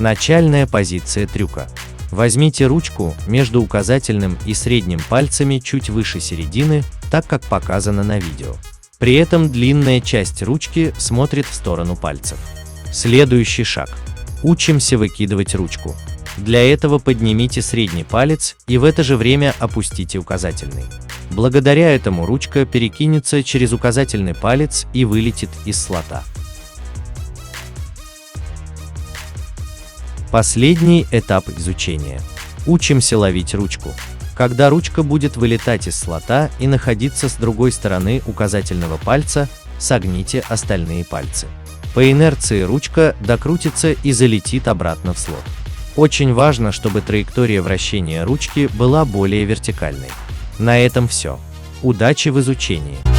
Начальная позиция трюка. Возьмите ручку между указательным и средним пальцами чуть выше середины, так как показано на видео. При этом длинная часть ручки смотрит в сторону пальцев. Следующий шаг. Учимся выкидывать ручку. Для этого поднимите средний палец и в это же время опустите указательный. Благодаря этому ручка перекинется через указательный палец и вылетит из слота. Последний этап изучения. Учимся ловить ручку. Когда ручка будет вылетать из слота и находиться с другой стороны указательного пальца, согните остальные пальцы. По инерции ручка докрутится и залетит обратно в слот. Очень важно, чтобы траектория вращения ручки была более вертикальной. На этом все. Удачи в изучении!